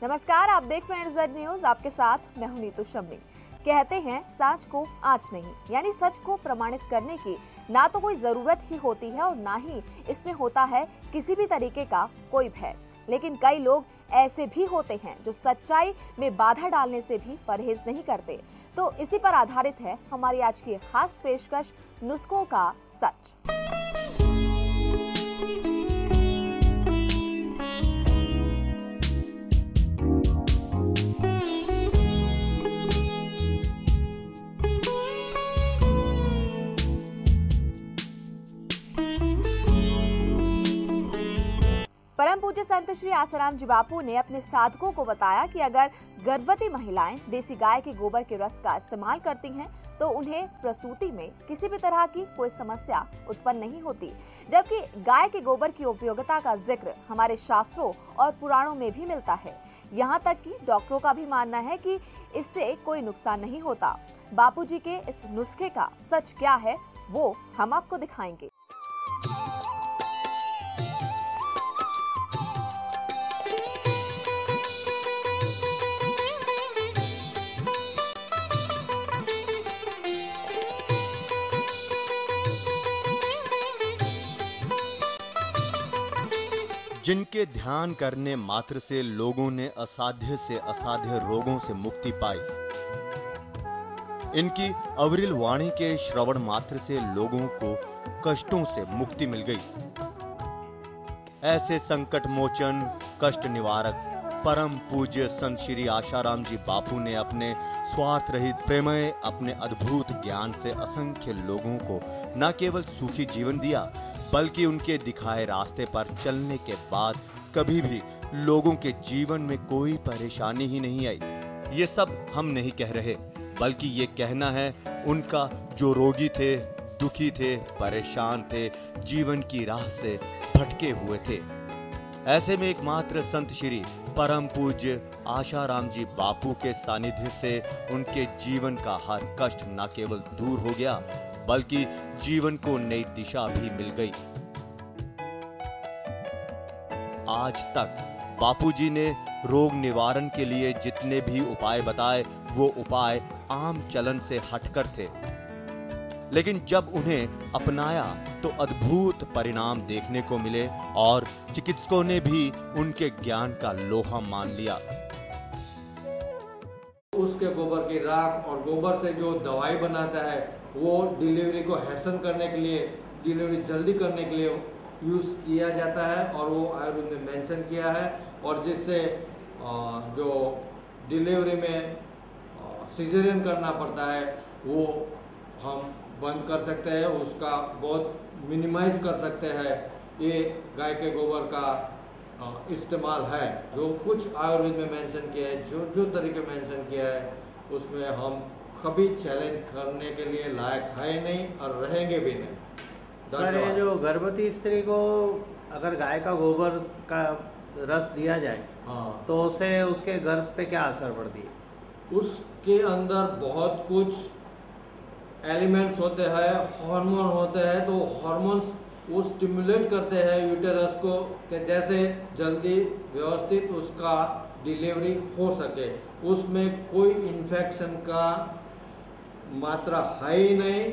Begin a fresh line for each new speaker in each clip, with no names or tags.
नमस्कार, आप देख रहे हैं Z न्यूज। आपके साथ मैं हूं नीतू शम्मी। कहते हैं सांच को आंच नहीं, यानी सच को प्रमाणित करने की ना तो कोई जरूरत ही होती है और ना ही इसमें होता है किसी भी तरीके का कोई भय। लेकिन कई लोग ऐसे भी होते हैं जो सच्चाई में बाधा डालने से भी परहेज नहीं करते। तो इसी पर आधारित है हमारी आज की खास पेशकश, नुस्खों का सच। परम पूज्य संत श्री आसाराम जी बापू ने अपने साधकों को बताया कि अगर गर्भवती महिलाएं देसी गाय के गोबर के रस का इस्तेमाल करती हैं तो उन्हें प्रसूति में किसी भी तरह की कोई समस्या उत्पन्न नहीं होती। जबकि गाय के गोबर की उपयोगिता का जिक्र हमारे शास्त्रों और पुराणों में भी मिलता है। यहाँ तक कि डॉक्टरों का भी मानना है कि इससे कोई नुकसान नहीं होता। बापू जी के इस नुस्खे का सच क्या है वो हम आपको दिखाएंगे।
जिनके ध्यान करने मात्र से लोगों ने असाध्य से असाध्य रोगों से मुक्ति पाई, इनकी अविरल वाणी के श्रवण मात्र से लोगों को कष्टों से मुक्ति मिल गई। ऐसे संकट मोचन, कष्ट निवारक परम पूज्य संत श्री आसाराम जी बापू ने अपने स्वार्थ रहित प्रेमय अपने अद्भुत ज्ञान से असंख्य लोगों को न केवल सुखी जीवन दिया, बल्कि उनके दिखाए रास्ते पर चलने के बाद कभी भी लोगों के जीवन में कोई परेशानी ही नहीं आई। ये सब हम नहीं कह रहे, बल्कि ये कहना है उनका जो रोगी थे, दुखी थे, परेशान थे, जीवन की राह से भटके हुए थे। ऐसे में एकमात्र संत श्री परम पूज्य आसाराम जी बापू के सानिध्य से उनके जीवन का हर कष्ट न केवल दूर हो गया, बल्कि जीवन को नई दिशा भी मिल गई। आज तक बापूजी ने रोग निवारण के लिए जितने भी उपाय बताए, वो उपाय आम चलन से हटकर थे, लेकिन जब उन्हें अपनाया तो अद्भुत परिणाम देखने को मिले और चिकित्सकों ने भी उनके ज्ञान का लोहा मान लिया।
उसके गोबर की राख और गोबर से जो दवाई बनाता है वो डिलीवरी को हैसन करने के लिए, डिलीवरी जल्दी करने के लिए यूज़ किया जाता है और वो आयुर्वेद में मेंशन किया है। और जिससे जो डिलीवरी में सिजेरियन करना पड़ता है वो हम बंद कर सकते हैं, उसका बहुत मिनिमाइज कर सकते हैं। ये गाय के गोबर का इस्तेमाल है। जो कुछ आयुर्वेद में मेंशन किया है, जो तरीके मेंशन किया है, उसमें हम कभी चैलेंज करने के लिए लायक है नहीं और रहेंगे भी नहीं।
सर, ये जो गर्भवती स्त्री को अगर गाय का गोबर का रस दिया जाए,
हाँ, तो
उससे उसके गर्भ पे क्या असर पड़ती है?
उसके अंदर बहुत कुछ एलिमेंट्स होते हैं, हार्मोन होते हैं, तो हार्मोन्स वो स्टिमुलेट करते हैं यूटेरस को कि जैसे जल्दी व्यवस्थित उसका डिलीवरी हो सके। उसमें कोई इन्फेक्शन का मात्रा है ही नहीं।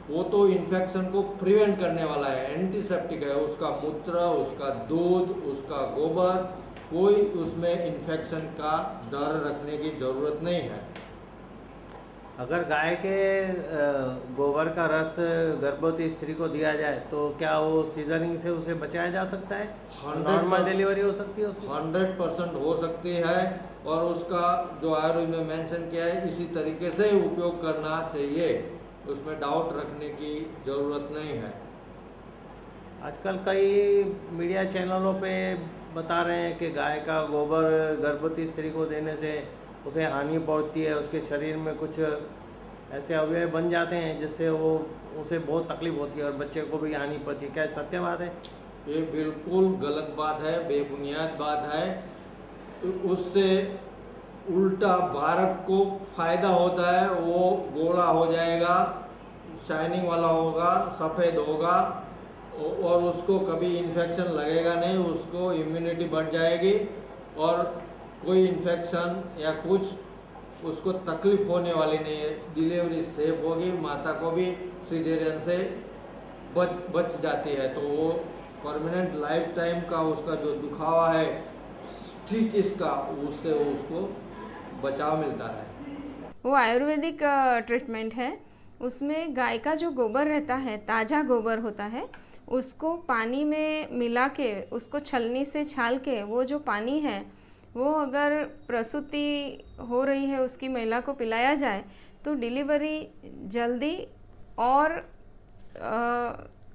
वो तो इन्फेक्शन को प्रिवेंट करने वाला है, एंटीसेप्टिक है। उसका मूत्र, उसका दूध, उसका गोबर, कोई उसमें इन्फेक्शन का डर रखने की जरूरत नहीं है।
अगर गाय के गोबर का रस गर्भवती स्त्री को दिया जाए तो क्या वो सीजनिंग से उसे बचाया जा सकता है? नॉर्मल डिलीवरी हो सकती है उसकी?
100% हो सकती है। और उसका जो आयुर्वेद में मेंशन किया है, इसी तरीके से उपयोग करना चाहिए, उसमें डाउट रखने की जरूरत नहीं है।
आजकल कई मीडिया चैनलों पे बता रहे हैं कि गाय का गोबर गर्भवती स्त्री को देने से उसे हानि पहुंचती है, उसके शरीर में कुछ ऐसे अवयव बन जाते हैं जिससे वो उसे बहुत तकलीफ होती है और बच्चे को भी हानि पहुंचती है। क्या सत्य बात है?
ये बिल्कुल गलत बात है, बेबुनियाद बात है। उससे उल्टा बालक को फायदा होता है, वो गोला हो जाएगा, शाइनिंग वाला होगा, सफ़ेद होगा और उसको कभी इन्फेक्शन लगेगा नहीं, उसको इम्यूनिटी बढ़ जाएगी और कोई इन्फेक्शन या कुछ उसको तकलीफ होने वाली नहीं है। डिलीवरी सेफ होगी, माता को भी सिजेरियन से बच जाती है। तो वो परमानेंट लाइफ टाइम का उसका जो दुखावा है स्टिचेस का, उससे वो उसको बचाव मिलता है।
वो आयुर्वेदिक ट्रीटमेंट है। उसमें गाय का जो गोबर रहता है, ताज़ा गोबर होता है, उसको पानी में मिला के, उसको छलनी से छाल के, वो जो पानी है वो अगर प्रसूति हो रही है उसकी महिला को पिलाया जाए तो डिलीवरी जल्दी और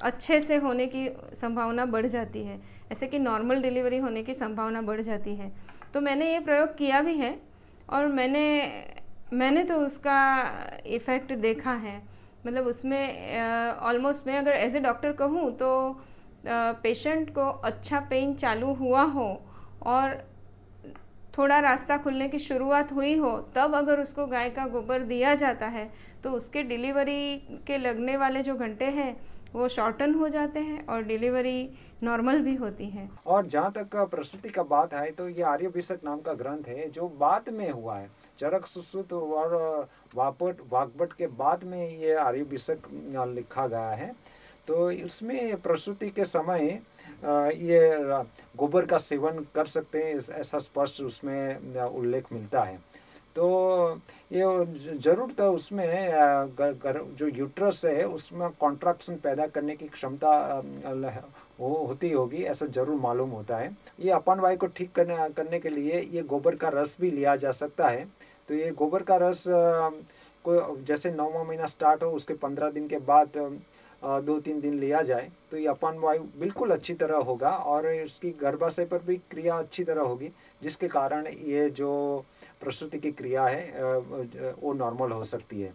अच्छे से होने की संभावना बढ़ जाती है, ऐसे कि नॉर्मल डिलीवरी होने की संभावना बढ़ जाती है। तो मैंने ये प्रयोग किया भी है और मैंने तो उसका इफ़ेक्ट देखा है। मतलब उसमें ऑलमोस्ट मैं अगर एज ए डॉक्टर कहूँ तो पेशेंट को अच्छा पेन चालू हुआ हो और थोड़ा रास्ता खुलने की शुरुआत हुई हो, तब अगर उसको गाय का गोबर दिया जाता है तो उसके डिलीवरी के लगने वाले जो घंटे हैं वो शॉर्टन हो जाते हैं और डिलीवरी नॉर्मल भी होती है।
और जहाँ तक प्रसूति का बात है तो ये आर्यभिषक नाम का ग्रंथ है जो बाद में हुआ है। चरक सुश्रुत और वाग्भट के बाद में ये आर्यभिषक लिखा गया है। तो इसमें प्रसूति के समय ये गोबर का सेवन कर सकते हैं, ऐसा स्पष्ट उसमें उल्लेख मिलता है। तो ये जरूर तो उसमें जो यूट्रस है उसमें कॉन्ट्रैक्शन पैदा करने की क्षमता होती होगी, ऐसा जरूर मालूम होता है। ये अपान वायु को ठीक करने के लिए ये गोबर का रस भी लिया जा सकता है। तो ये गोबर का रस को जैसे 9वां महीना स्टार्ट हो उसके 15 दिन के बाद 2-3 दिन लिया जाए तो ये अपान वायु बिल्कुल अच्छी तरह होगा और इसकी गर्भाशय पर भी क्रिया अच्छी तरह होगी, जिसके कारण ये जो प्रसूति की क्रिया है वो नॉर्मल हो सकती है।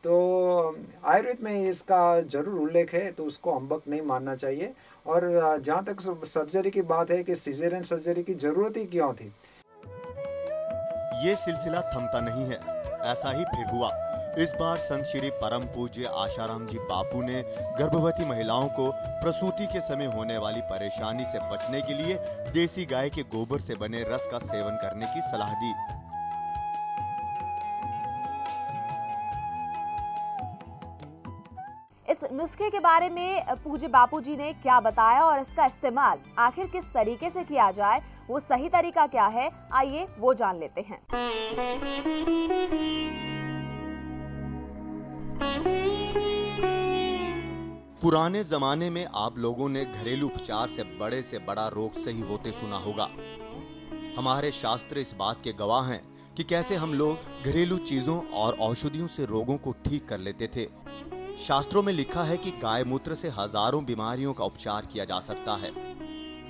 तो आयुर्वेद में इसका जरूर उल्लेख है, तो उसको अम्बक नहीं मानना चाहिए। और जहाँ तक सर्जरी की बात है कि सिजेरियन सर्जरी की जरूरत ही क्यों थी,
ये सिलसिला थमता नहीं है। ऐसा ही फिर हुआ। इस बार संत श्री परम पूज्य आशाराम जी बापू ने गर्भवती महिलाओं को प्रसूति के समय होने वाली परेशानी से बचने के लिए देसी गाय के गोबर से बने रस का सेवन करने की सलाह दी।
इस नुस्खे के बारे में पूज्य बापू जी ने क्या बताया और इसका इस्तेमाल आखिर किस तरीके से किया जाए, वो सही तरीका क्या है, आइए वो जान लेते हैं।
पुराने जमाने में आप लोगों ने घरेलू उपचार से बड़ा रोग सही होते सुना होगा। हमारे शास्त्र इस बात के गवाह हैं कि कैसे हम लोग घरेलू चीजों और औषधियों से रोगों को ठीक कर लेते थे। शास्त्रों में लिखा है कि गाय मूत्र से हजारों बीमारियों का उपचार किया जा सकता है।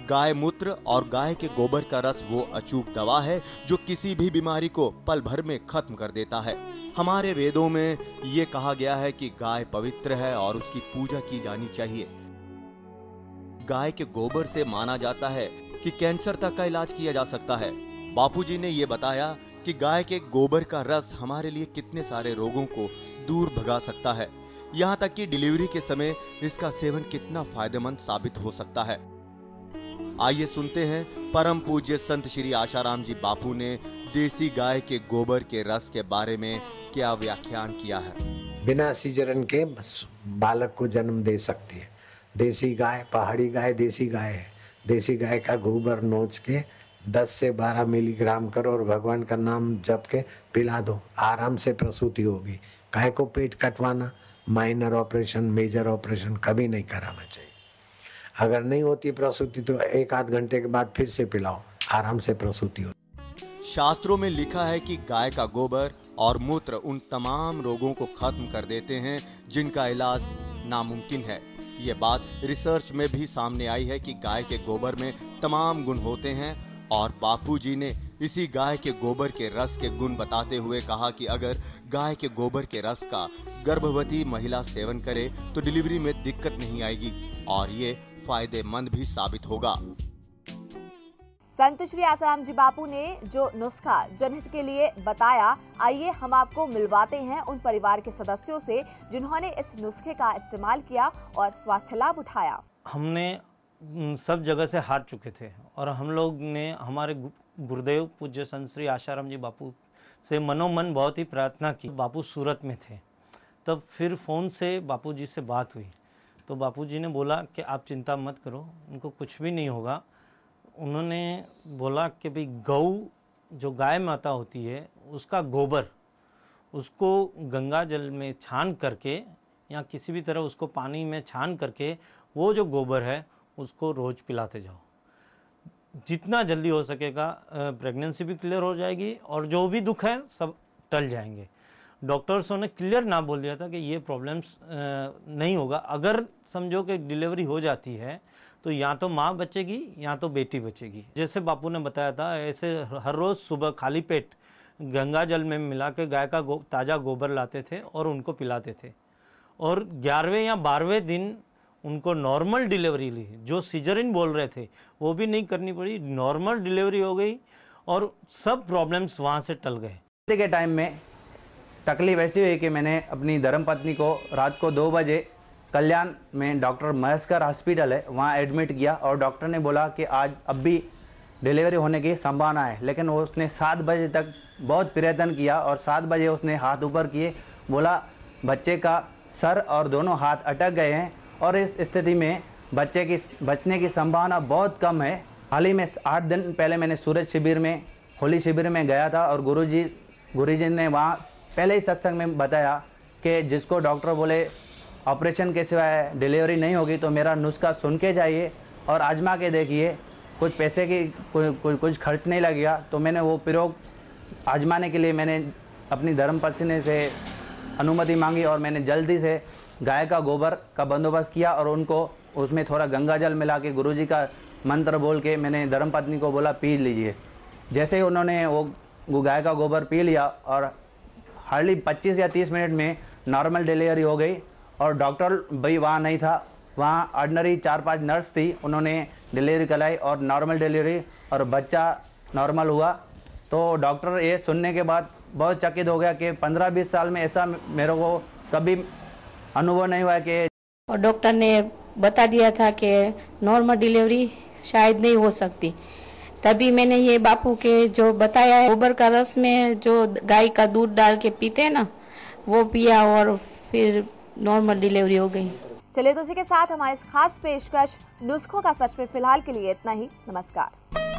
गाय मूत्र और गाय के गोबर का रस वो अचूक दवा है जो किसी भी बीमारी को पल भर में खत्म कर देता है। हमारे वेदों में ये कहा गया है कि गाय पवित्र है और उसकी पूजा की जानी चाहिए। गाय के गोबर से माना जाता है कि कैंसर तक का इलाज किया जा सकता है। बापूजी ने ये बताया कि गाय के गोबर का रस हमारे लिए कितने सारे रोगों को दूर भगा सकता है, यहाँ तक कि डिलीवरी के समय इसका सेवन कितना फायदेमंद साबित हो सकता है। आइए सुनते हैं परम पूज्य संत श्री आशाराम जी बापू ने देसी गाय के गोबर के रस के बारे में क्या व्याख्यान किया है।
बिना सीजरन के बालक को जन्म दे सकती है। देसी गाय, पहाड़ी गाय देसी गाय है। देसी गाय का गोबर नोच के 10 से 12 मिलीग्राम करो और भगवान का नाम जप के पिला दो, आराम से प्रसूति होगी। गाय को पेट कटवाना, माइनर ऑपरेशन, मेजर ऑपरेशन कभी नहीं कराना चाहिए। अगर नहीं होती प्रसूति तो 1-8 घंटे के बाद फिर से पिलाओ, आराम से प्रसूति होती।
शास्त्रों में लिखा है कि गाय का गोबर और मूत्र उन तमाम रोगों को खत्म कर देते हैं जिनका इलाज नामुमकिन है। ये बात रिसर्च में भी सामने आई है कि गाय के गोबर में तमाम गुण होते हैं और बापूजी ने इसी गाय के गोबर के रस के गुण बताते हुए कहा कि अगर गाय के गोबर के रस का गर्भवती महिला सेवन करे तो डिलीवरी में दिक्कत नहीं आएगी और ये फायदेमंद भी साबित होगा।
संत श्री आसाराम जी बापू ने जो नुस्खा जनहित के लिए बताया, आइए हम आपको मिलवाते हैं उन परिवार के सदस्यों से जिन्होंने इस नुस्खे का इस्तेमाल किया और स्वास्थ्य लाभ उठाया।
हमने सब जगह से हार चुके थे और हम लोग ने हमारे गुरुदेव पूज्य संत श्री आशाराम जी बापू से मनोमन बहुत ही प्रार्थना की। बापू सूरत में थे, तब फिर फ़ोन से बापू जी से बात हुई तो बापू जी ने बोला कि आप चिंता मत करो, उनको कुछ भी नहीं होगा। उन्होंने बोला कि भाई गऊ जो गाय माता होती है उसका गोबर, उसको गंगा जल में छान करके या किसी भी तरह उसको पानी में छान करके वो जो गोबर है उसको रोज़ पिलाते जाओ। जितना जल्दी हो सकेगा प्रेगनेंसी भी क्लियर हो जाएगी और जो भी दुख है सब टल जाएंगे। डॉक्टर्सों ने क्लियर ना बोल दिया था कि ये प्रॉब्लम्स नहीं होगा। अगर समझो कि डिलीवरी हो जाती है तो या तो माँ बचेगी या तो बेटी बचेगी। जैसे बापू ने बताया था ऐसे हर रोज़ सुबह खाली पेट गंगा जल में मिला के गाय का ताज़ा गोबर लाते थे और उनको पिलाते थे। और 11वें या 12वें दिन उनको नॉर्मल डिलीवरी ली, जो सिजरिन बोल रहे थे वो भी नहीं करनी पड़ी, नॉर्मल डिलीवरी हो गई और सब प्रॉब्लम्स वहाँ से टल गए।
के टाइम में तकलीफ ऐसी हुई कि मैंने अपनी धर्मपत्नी को रात को 2 बजे कल्याण में डॉक्टर महेशकर हॉस्पिटल है वहाँ एडमिट किया और डॉक्टर ने बोला कि आज अब भी डिलीवरी होने की संभावना है। लेकिन वो उसने 7 बजे तक बहुत प्रयत्न किया और 7 बजे उसने हाथ ऊपर किए, बोला बच्चे का सर और दोनों हाथ अटक गए हैं और इस स्थिति में बच्चे की बचने की संभावना बहुत कम है। हाल ही में 8 दिन पहले मैंने सूरज शिविर में होली शिविर में गया था और गुरुजी ने वहाँ पहले ही सत्संग में बताया कि जिसको डॉक्टर बोले ऑपरेशन के सिवाय डिलीवरी नहीं होगी तो मेरा नुस्खा सुन के जाइए और आजमा के देखिए, कुछ पैसे की कुछ खर्च नहीं लगेगा। तो मैंने वो प्रयोग आजमाने के लिए मैंने अपनी धर्मपत्नी से अनुमति मांगी और मैंने जल्दी से गाय का गोबर का बंदोबस्त किया और उनको उसमें थोड़ा गंगा जल मिला के गुरुजी का मंत्र बोल के मैंने धर्मपत्नी को बोला पी लीजिए। जैसे ही उन्होंने वो गाय का गोबर पी लिया और हार्डली 25 या 30 मिनट में नॉर्मल डिलीवरी हो गई और डॉक्टर भाई वहाँ नहीं था, वहाँ ऑर्डिनरी 4-5 नर्स थी, उन्होंने डिलीवरी कराई और नॉर्मल डिलीवरी और बच्चा नॉर्मल हुआ। तो डॉक्टर ये सुनने के बाद बहुत चकित हो गया कि 15-20 साल में ऐसा मेरे को कभी अनुभव नहीं हुआ कि।
और डॉक्टर ने बता दिया था कि नॉर्मल डिलीवरी शायद नहीं हो सकती। तभी मैंने ये बापू के जो बताया है गोबर का रस में जो गाय का दूध डाल के पीते हैं ना वो पिया और फिर नॉर्मल डिलीवरी हो गई।
चलिए तो इसी के साथ हमारे इस खास पेशकश नुस्खों का सच में फिलहाल के लिए इतना ही। नमस्कार।